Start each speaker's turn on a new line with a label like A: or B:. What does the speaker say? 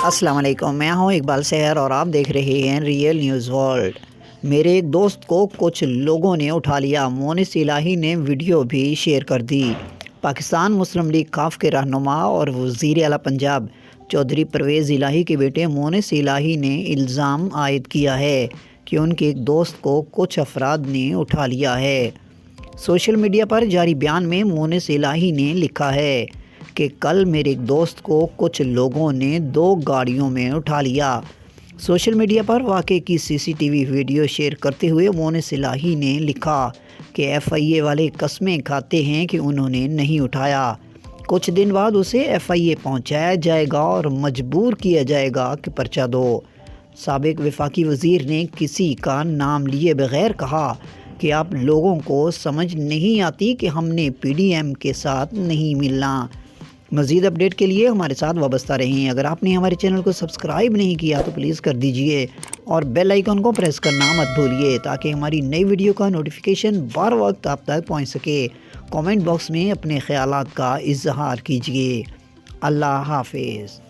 A: السلام علیکم، میں ہوں اقبال سحر اور آپ دیکھ رہے ہیں ریئل نیوز ورلڈ۔ میرے ایک دوست کو کچھ لوگوں نے اٹھا لیا، مونس الہی نے ویڈیو بھی شیئر کر دی۔ پاکستان مسلم لیگ کاف کے رہنما اور وزیر اعلیٰ پنجاب چودھری پرویز الہی کے بیٹے مونس الہی نے الزام عائد کیا ہے کہ ان کے ایک دوست کو کچھ افراد نے اٹھا لیا ہے۔ سوشل میڈیا پر جاری بیان میں مونس الہی نے لکھا ہے کہ کل میرے ایک دوست کو کچھ لوگوں نے 2 گاڑیوں میں اٹھا لیا۔ سوشل میڈیا پر واقعے کی CCTV ویڈیو شیئر کرتے ہوئے مونس الہی نے لکھا کہ FIA والے قسمیں کھاتے ہیں کہ انہوں نے نہیں اٹھایا۔ کچھ دن بعد اسے FIA پہنچایا جائے گا اور مجبور کیا جائے گا کہ پرچہ دو۔ سابق وفاقی وزیر نے کسی کا نام لیے بغیر کہا کہ آپ لوگوں کو سمجھ نہیں آتی کہ ہم نے PDM کے ساتھ نہیں ملنا۔ مزید اپڈیٹ کے لیے ہمارے ساتھ وابستہ رہیں۔ اگر آپ نے ہمارے چینل کو سبسکرائب نہیں کیا تو پلیز کر دیجئے اور بیل آئیکن کو پریس کرنا مت بھولیے تاکہ ہماری نئی ویڈیو کا نوٹیفیکیشن بر وقت آپ تک پہنچ سکے۔ کامنٹ باکس میں اپنے خیالات کا اظہار کیجئے۔ اللہ حافظ۔